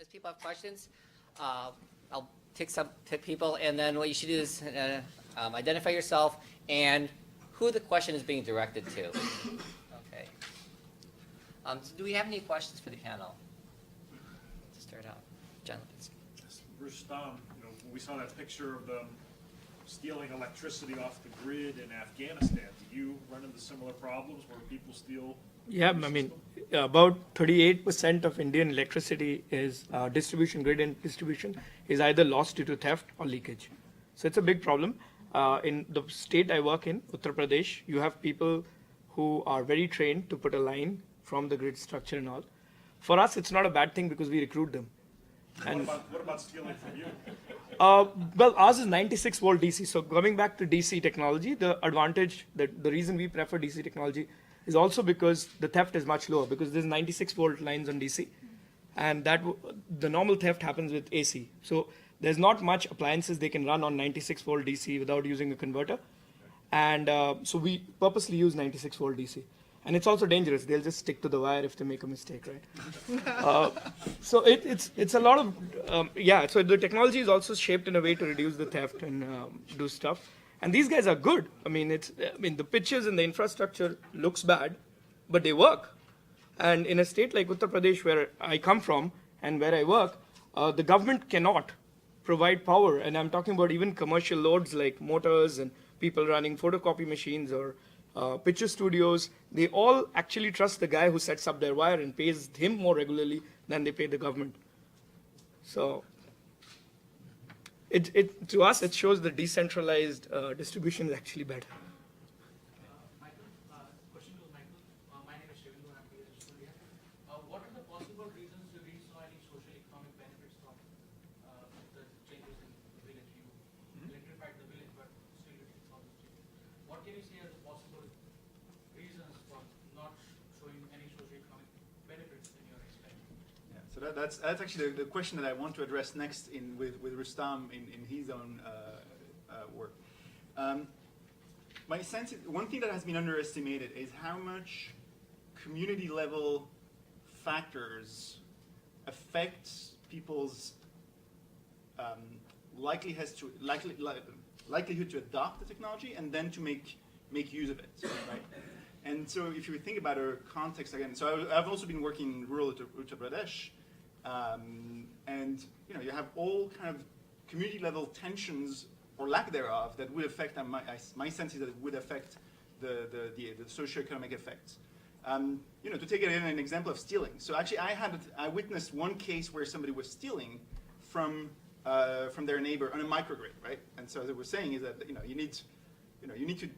as people have questions, I'll pick people, and then what you should do is identify yourself and who the question is being directed to. Okay. So do we have any questions for the panel? To start out, John Lipinski. Rustam, when we saw that picture of them stealing electricity off the grid in Afghanistan, do you run into similar problems where people steal? Yeah, I mean, about 38% of Indian electricity is distribution, grid and distribution, is either lost due to theft or leakage. So it's a big problem. In the state I work in, Uttar Pradesh, you have people who are very trained to put a line from the grid structure and all. For us, it's not a bad thing because we recruit them. And what about stealing from you? well, ours is 96 volt DC. So coming back to DC technology, the advantage, that the reason we prefer DC technology is also because the theft is much lower, because there's 96 volt lines on DC, and the normal theft happens with AC. So there's not much appliances they can run on 96 volt DC without using a converter, and so we purposely use 96 volt DC. And it's also dangerous. They'll just stick to the wire if they make a mistake, right? So it's a lot of, yeah, so the technology is also shaped in a way to reduce the theft and do stuff. And these guys are good. I mean, the pictures and the infrastructure looks bad, but they work. And in a state like Uttar Pradesh, where I come from and where I work, the government cannot provide power. And I'm talking about even commercial loads like motors and people running photocopy machines or picture studios. They all actually trust the guy who sets up their wire and pays him more regularly than they pay the government. So to us, it shows the decentralized distribution is actually better. Michael, question to Michael. My name is Shivan. I'm here. What are the possible reasons you really saw any social economic benefits from the changes in the village? You electrified the village, but still you didn't solve the changes. What can you say are the possible reasons for not showing any social economic benefits in your experiment? Yeah, so that's actually the question that I want to address next with Rustam in his own work. My sense is, one thing that has been underestimated is how much community level factors affect people's likelihood to adopt the technology and then to make use of it, right? And so if you think about our context again, so I've also been working in rural Uttar Pradesh, and you have all kind of community level tensions or lack thereof that would affect, my sense is that it would affect the socioeconomic effects. To take an example of stealing. So actually I witnessed one case where somebody was stealing from their neighbor on a microgrid, right? And so as I was saying is that you need to,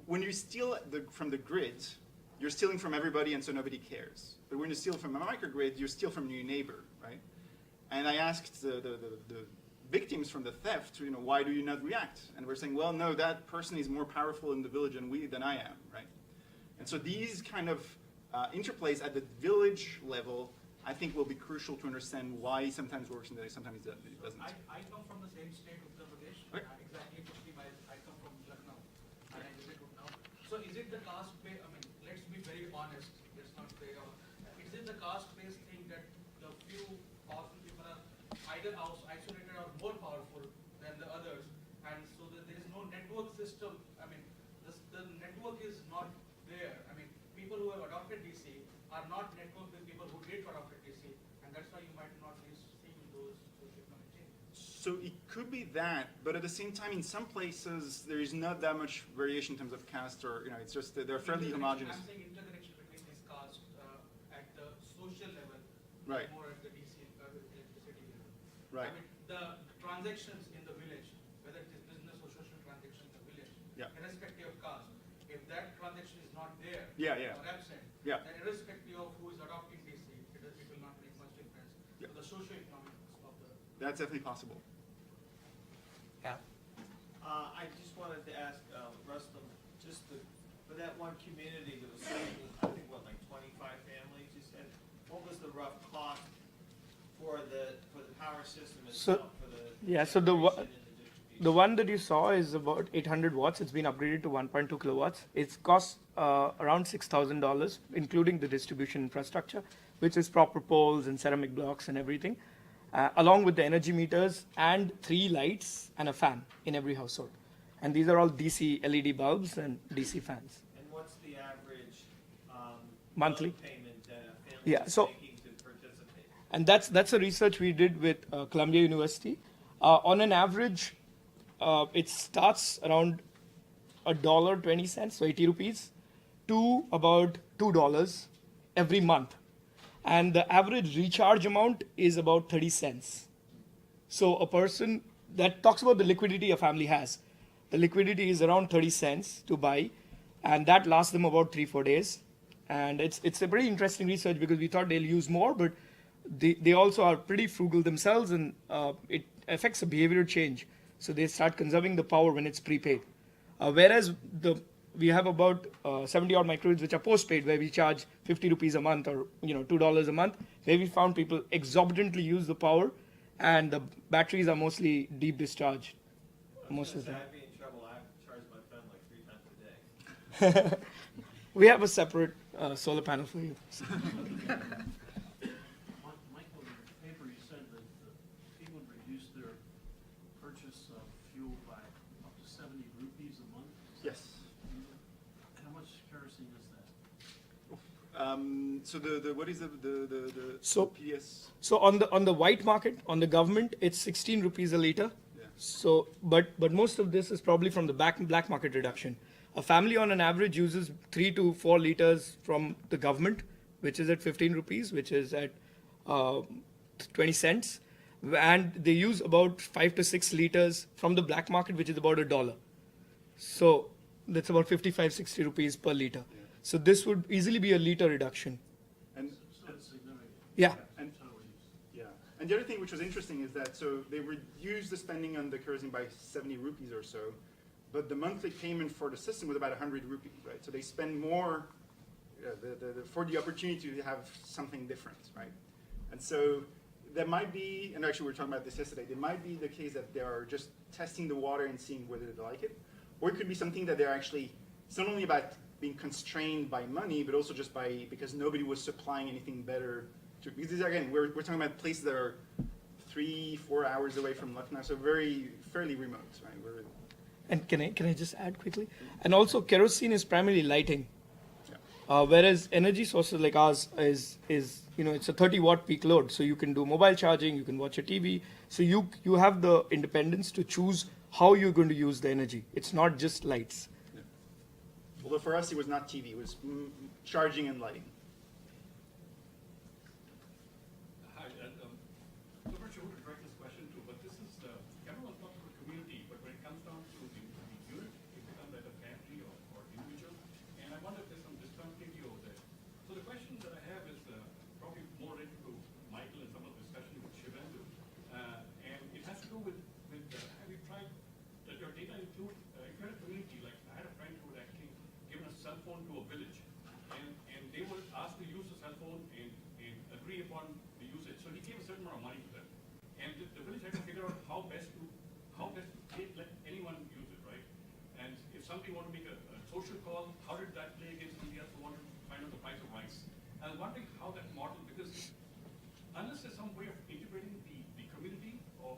when you steal from the grid, you're stealing from everybody and so nobody cares. But when you steal from a microgrid, you steal from your neighbor, right? And I asked the victims from the theft, why do you not react? And we're saying, well, no, that person is more powerful in the village than I am, right? And so these kind of interplays at the village level, I think will be crucial to understand why sometimes works and sometimes it doesn't. I come from the same state, Uttar Pradesh, right. Exactly 50 miles. I come from Lucknow, and I visit Lucknow. So is it the caste-based, let's be very honest, let's not play out. Is it the caste-based thing that the few powerful people are either isolated or more powerful than the others, and so that there is no network system? The network is not there. People who have adopted DC are not networked with people who did adopt DC, and that's why you might not be seeing those socioeconomic changes. So it could be that, but at the same time, in some places, there is not that much variation in terms of caste, or it's just they're fairly homogeneous. I'm saying interconnection between these castes at the social level, right? More at the DC electricity level. Right. The transactions in the village, whether it is business or social transactions in the village, irrespective of caste, if that transaction is not there or absent, then irrespective of who is adopting DC, it will not make much difference to the socio-economics of the. That's definitely possible. Yeah. I just wanted to ask Rustam, for that one community that was saving, I think like 25 families, you said, what was the rough cost for the power system itself? So the one that you saw is about 800 watts. It's been upgraded to 1.2 kilowatts. It costs around $6,000, including the distribution infrastructure, which is proper poles and ceramic blocks and everything. along with the energy meters and 3 lights and a fan in every household. And these are all DC LED bulbs and DC fans. And what's the average Monthly? loan payment that a family Yeah, is so- making to participate? And that's a research we did with Columbia University. On an average, it starts around $1.20, so 80 rupees, to about $2 every month. And the average recharge amount is about 30 cents. So a person, that talks about the liquidity a family has. The liquidity is around 30 cents to buy, and that lasts them about 3-4 days. And it's a pretty interesting research because we thought they'll use more, but they also are pretty frugal themselves, and it affects a behavioral change. So they start conserving the power when it's prepaid. Whereas we have about 70 odd microgrids which are postpaid, where we charge 50 rupees a month or $2 a month, where we found people exorbitantly use the power, and the batteries are mostly deep discharged most of the time. I'd be in trouble. I charge my phone like 3 times a day. We have a separate solar panel for you. Michael, in your paper, you said that people would reduce their purchase of fuel by up to 70 rupees a month. Yes. How much kerosene is that? So what is the So- PDS? So on the white market, on the government, it's 16 rupees a liter. Yeah. So, but most of this is probably from the black market reduction. A family on an average uses 3 to 4 liters from the government, which is at 15 rupees, which is at 20 cents. And they use about 5 to 6 liters from the black market, which is about $1. So that's about 55, 60 rupees per liter. Yeah. So this would easily be a liter reduction. And So it's significant. Yeah. and Total use. yeah, and the other thing which was interesting is that so they reduced the spending on the kerosene by 70 rupees or so, but the monthly payment for the system was about 100 rupees, right? So they spend more for the opportunity to have something different, right? And so there might be, and actually we were talking about this yesterday, there might be the case that they are just testing the water and seeing whether they like it, or it could be something that they're actually, it's not only about being constrained by money, but also just because nobody was supplying anything better to, because these, again, we're talking about places that are 3-4 hours away from Lucknow, so fairly remote, right? And can I just add quickly? And also, kerosene is primarily lighting, Yeah. whereas energy sources like ours is it's a 30 watt peak load, so you can do mobile charging, you can watch a TV, so you have the independence to choose how you're going to use the energy. It's not just lights. Although for us it was not TV, it was charging and lighting. Hi, I'm not sure who to direct this question to, but this is, everyone talks about community, but when it comes down to the unit, it becomes like a family or individual, and I wonder if there's some discontinuity over there. So the question that I have is probably more related to Michael and some of the discussion with Shivendu, and it has to do with have you tried, does your data include, if you're in a community, like I had a friend who had actually given a cell phone to a village, and they were asked to use the cell phone and agree upon the usage. So he gave a certain amount of money to them, and the village had to figure out how best to let anyone use it, right? And if somebody wanted to make a social call, how did that play against somebody else who wanted to find out the price of rice? I was wondering how that model, because unless there's some way of integrating the community or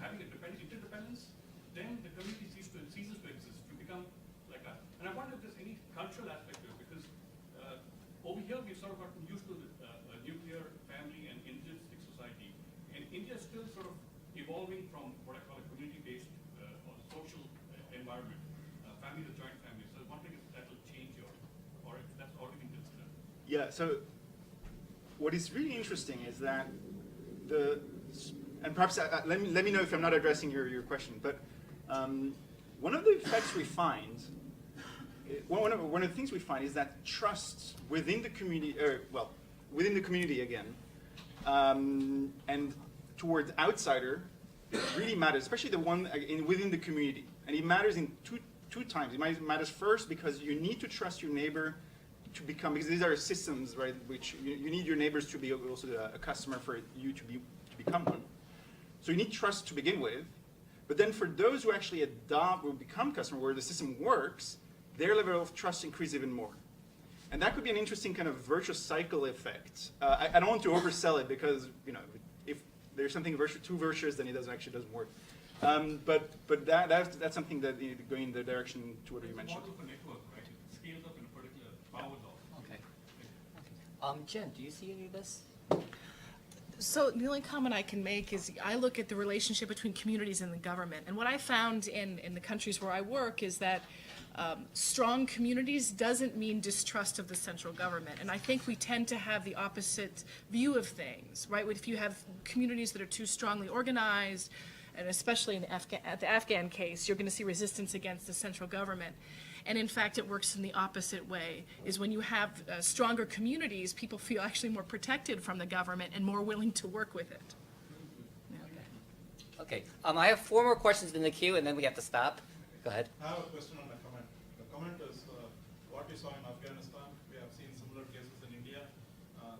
having a interdependence, then the community ceases to exist, to become like that. And I wonder if there's any cultural aspect to it, because over here we've sort of gotten used to a nuclear family and individualistic society, and India is still sort of evolving from what I call a community-based or social environment, family to joint family. So I was wondering if that will change or if that's already been considered. Yeah, so what is really interesting is that and perhaps let me know if I'm not addressing your question, but one of the effects we find, one of the things we find is that trust within the community, within the community again, and towards outsider really matters, especially the one within the community. And it matters in two times. It matters first because you need to trust your neighbor to become, because these are systems, right, which you need your neighbors to be also a customer for you to become one. So you need trust to begin with. But then for those who actually adopt or become customer where the system works, their level of trust increases even more. And that could be an interesting kind of virtuous cycle effect. I don't want to oversell it because, if there's something too virtuous, then it doesn't work. But that's something that going in the direction to what you It's a mentioned. model of a network, right? It scales up in a particular power law. Okay. Jen, do you see any of this? So the only comment I can make is I look at the relationship between communities and the government. And what I found in the countries where I work is that strong communities doesn't mean distrust of the central government. And I think we tend to have the opposite view of things, right? If you have communities that are too strongly organized, and especially in the Afghan case, you're going to see resistance against the central government. And in fact, it works in the opposite way, is when you have stronger communities, people feel actually more protected from the government and more willing to work with it. Okay, I have 4 more questions in the queue, and then we have to stop. Go ahead. I have a question on the comment. The comment is what we saw in Afghanistan. We have seen similar cases in India.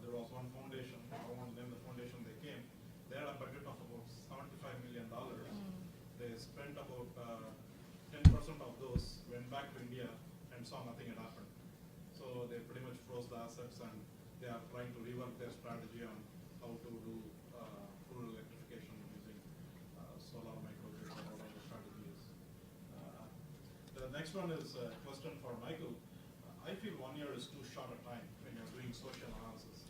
There was one foundation, I won't name the foundation they came. They had a budget of about $75 million. They spent about 10% of those, went back to India and saw nothing had happened. So they pretty much froze the assets and they are trying to rework their strategy on how to do rural electrification using solar microgrid or whatever the strategy is. The next one is a question for Michael. I feel 1 year is too short a time when you're doing social analysis.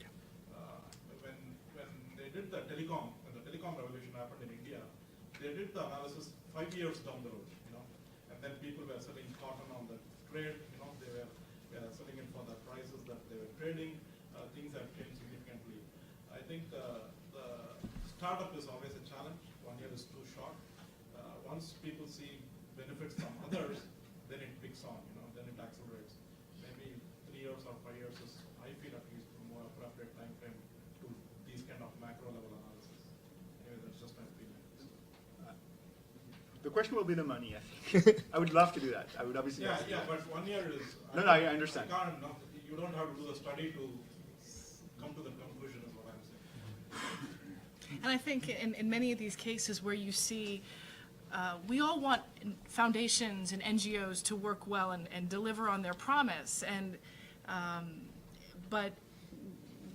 When they did the telecom, when the telecom revolution happened in India, they did the analysis 5 years down the road, and then people were selling cotton on the trade, they were selling it for the prices that they were trading. Things have changed significantly. I think the startup is always a challenge. 1 year is too short. Once people see benefits from others, then it picks on, then it accelerates. Maybe 3 years or 5 years is, I feel at least, a more appropriate time frame to these kind of macro level analysis. Anyway, that's just my opinion. The question will be the money, I think. I would love to do that. I would obviously love to do that. But 1 year is. No, I understand. You don't have to do the study to come to the conclusion, is what I'm saying. And I think in many of these cases where you see, we all want foundations and NGOs to work well and deliver on their promise. But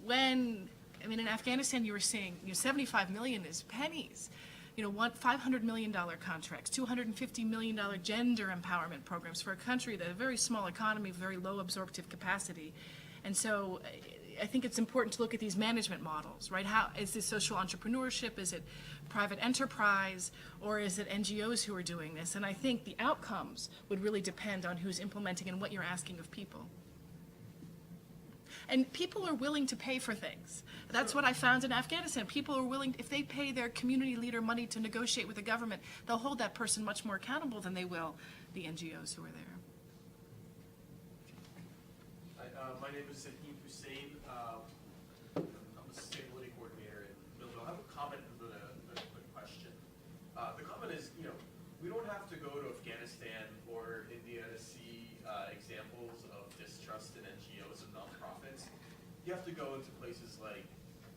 when, in Afghanistan you were seeing, 75 million is pennies. $500 million contracts, $250 million gender empowerment programs for a country that a very small economy, very low absorptive capacity. And so I think it's important to look at these management models, right? How is this social entrepreneurship? Is it private enterprise? Or is it NGOs who are doing this? And I think the outcomes would really depend on who's implementing and what you're asking of people. And people are willing to pay for things. That's what I found in Afghanistan. People are willing, if they pay their community leader money to negotiate with the government, they'll hold that person much more accountable than they will the NGOs who are there. My name is Zaheem Hussein. I'm the sustainability coordinator in Millville. I have a comment and a quick question. The comment is, we don't have to go to Afghanistan or India to see examples of distrust in NGOs and nonprofits. You have to go into places like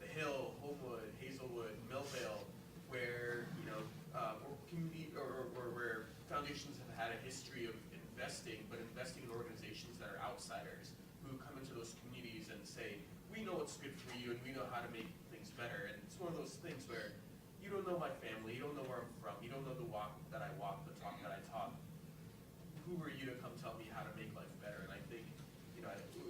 The Hill, Homewood, Hazelwood, Millvale, where community or where foundations have had a history of investing, but investing in organizations that are outsiders who come into those communities and say, we know what's good for you and we know how to make things better. And it's one of those things where you don't know my family, you don't know where I'm from, you don't know the walk that I walk, the talk that I talk. Who are you to come tell me how to make life better? And I think,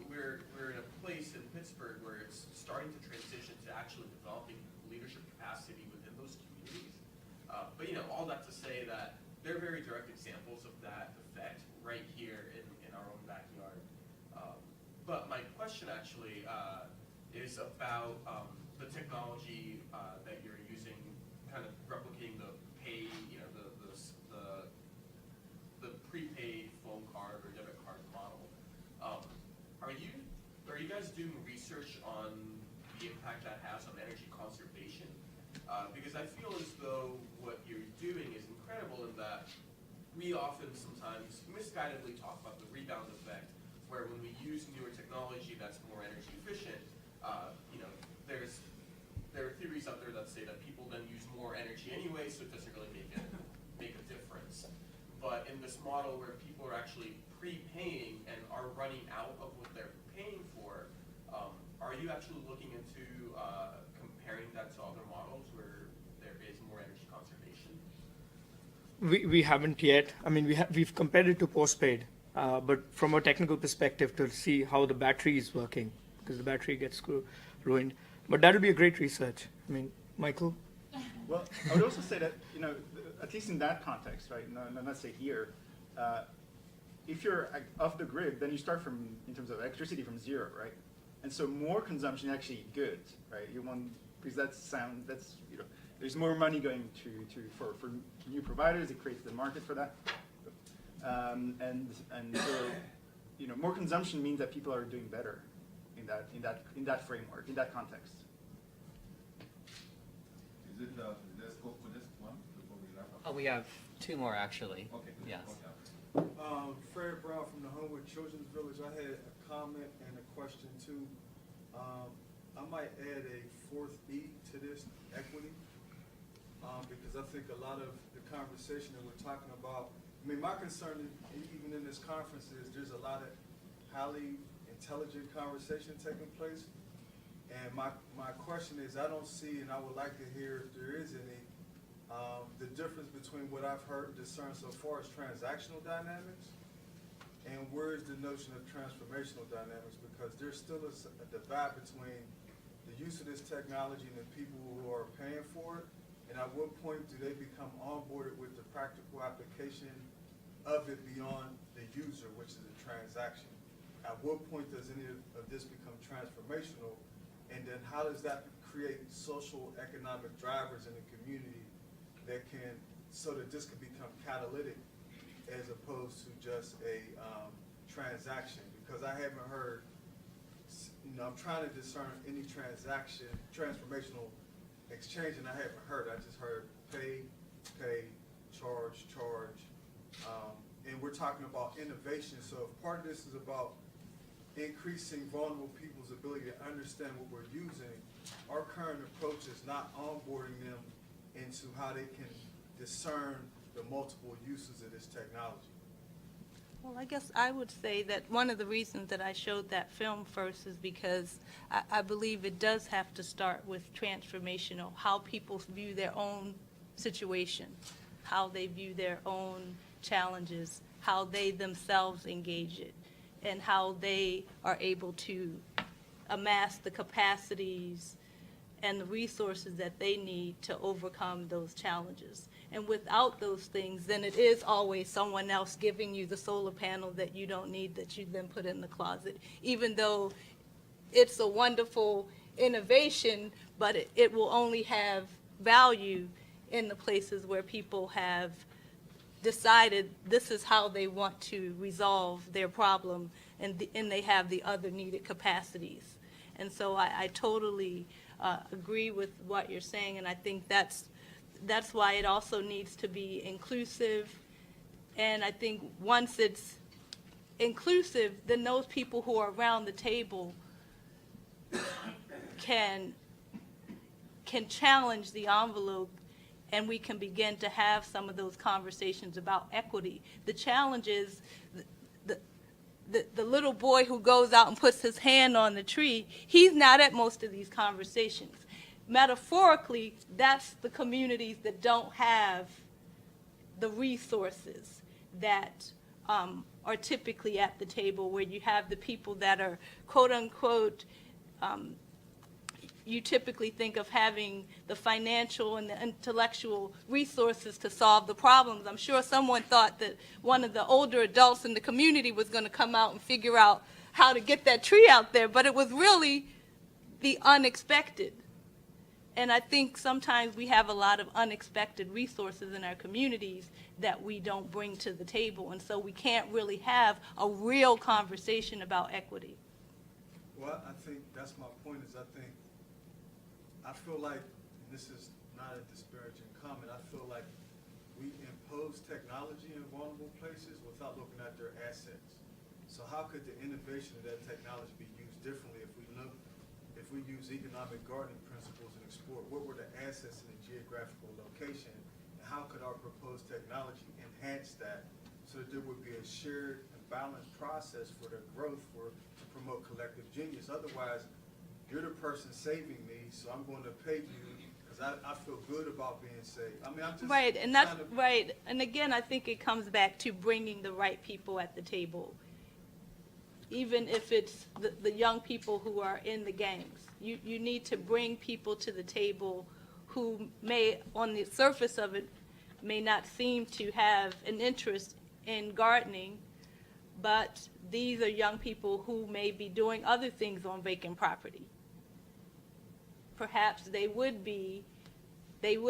we're in a place in Pittsburgh where it's starting to transition to actually developing leadership capacity within those communities. But all that to say that they're very direct examples of that effect right here in our own backyard. But my question actually is about the technology that you're using, kind of replicating the pay, the prepaid phone card or debit card model. Are you guys doing research on the impact that has on energy conservation? Because I feel as though what you're doing is incredible in that we often sometimes misguidedly talk about the rebound effect, where when we use newer technology that's more energy efficient, there are theories out there that say that people then use more energy anyway, so it doesn't really make a difference. But in this model where people are actually prepaying and are running out of what they're paying for, are you actually looking into comparing that to other models where We haven't yet. I mean, we've compared it to postpaid, but from a technical perspective to see how the battery is working, because the battery gets ruined. But that'll be a great research. I mean, Michael? Well, I would also say that, at least in that context, right, no, let's say here, if you're off the grid, then you start from, in terms of electricity, from zero, right? And so more consumption is actually good, right? You want, because there's more money going for new providers. It creates the market for that. And so, more consumption means that people are doing better in that framework, in that context. Is it the scope for this one before we wrap up? Oh, we have two more actually. Okay. Yes. Okay. Fred Brown from the Homewood Children's Village. I had a comment and a question too. I might add a fourth E to this, equity, because I think a lot of the conversation that we're talking about, my concern, even in this conference, is there's a lot of highly intelligent conversation taking place. And my question is, I don't see, and I would like to hear if there is any, the difference between what I've heard and discerned so far as transactional dynamics, and where is the notion of transformational dynamics? Because there's still a divide between the use of this technology and the people who are paying for it, and at what point do they become onboarded with the practical application of it beyond the user, which is a transaction? At what point does any of this become transformational? And then how does that create social economic drivers in the community that can, so that this can become catalytic as opposed to just a transaction? Because I haven't heard, I'm trying to discern any transformational exchange, and I haven't heard. I just heard pay, charge. And we're talking about innovation. So if part of this is about increasing vulnerable people's ability to understand what we're using, our current approach is not onboarding them into how they can discern the multiple uses of this technology. Well, I guess I would say that one of the reasons that I showed that film first is because I believe it does have to start with transformational, how people view their own situation, how they view their own challenges, how they themselves engage it, and how they are able to amass the capacities and the resources that they need to overcome those challenges. And without those things, then it is always someone else giving you the solar panel that you don't need, that you then put in the closet, even though it's a wonderful innovation, but it will only have value in the places where people have decided this is how they want to resolve their problem, and they have the other needed capacities. And so I totally agree with what you're saying, and I think that's why it also needs to be inclusive. And I think once it's inclusive, then those people who are around the table can challenge the envelope, and we can begin to have some of those conversations about equity. The challenge is the little boy who goes out and puts his hand on the tree, he's not at most of these conversations. Metaphorically, that's the communities that don't have the resources that are typically at the table, where you have the people that are, quote unquote, you typically think of having the financial and the intellectual resources to solve the problems. I'm sure someone thought that one of the older adults in the community was going to come out and figure out how to get that tree out there, but it was really the unexpected. And I think sometimes we have a lot of unexpected resources in our communities that we don't bring to the table, and so we can't really have a real conversation about equity. Well, I think that's my point, is I feel like, and this is not a disparaging comment, I feel like we impose technology in vulnerable places without looking at their assets. So how could the innovation of that technology be used differently if we use economic gardening principles and explore what were the assets in the geographical location, and how could our proposed technology enhance that so that there would be a shared and balanced process for their growth to promote collective genius. Otherwise, you're the person saving me, so I'm going to pay you because I feel good about being safe. I mean, I'm just. Right, and that's, trying to- right, and again, I think it comes back to bringing the right people at the table. Even if it's the young people who are in the gangs. You need to bring people to the table who may, on the surface of it, may not seem to have an interest in gardening, but these are young people who may be doing other things on vacant property. Perhaps they would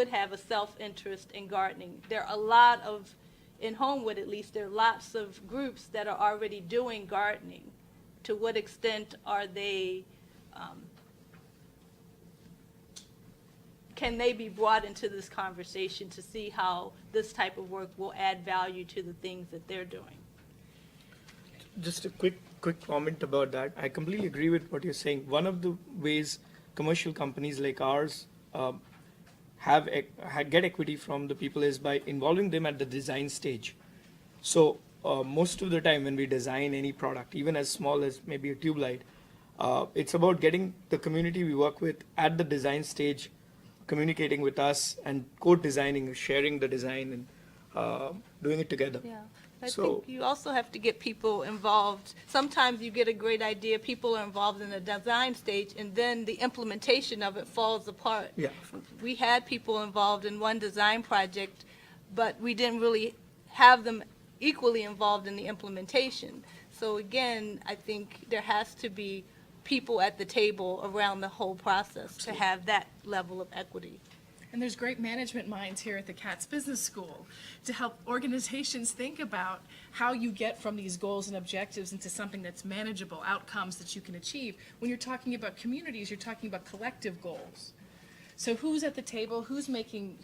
have a self-interest in gardening. There are a lot of, in Homewood at least, there are lots of groups that are already doing gardening. To what extent are they, can they be brought into this conversation to see how this type of work will add value to the things that they're doing? Just a quick comment about that. I completely agree with what you're saying. One of the ways commercial companies like ours get equity from the people is by involving them at the design stage. So most of the time when we design any product, even as small as maybe a tube light, it's about getting the community we work with at the design stage, communicating with us and co-designing, sharing the design and doing it together. Yeah, I So- think you also have to get people involved. Sometimes you get a great idea, people are involved in the design stage, and then the implementation of it falls apart. Yeah. We had people involved in one design project, but we didn't really have them equally involved in the implementation. So again, I think there has to be people at the table around the whole process to have that level of equity. And there's great management minds here at the Katz Business School to help organizations think about how you get from these goals and objectives into something that's manageable, outcomes that you can achieve. When you're talking about communities, you're talking about collective goals. So who's at the table? Who's making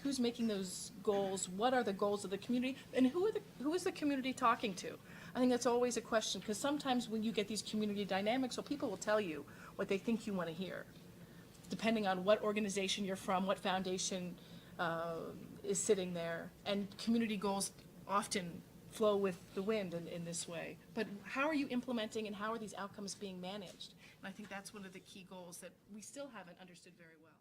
those goals? What are the goals of the community? And who is the community talking to? I think that's always a question, because sometimes when you get these community dynamics, well, people will tell you what they think you want to hear, depending on what organization you're from, what foundation is sitting there. And community goals often flow with the wind in this way. But how are you implementing and how are these outcomes being managed? And I think that's one of the key goals that we still haven't understood very well.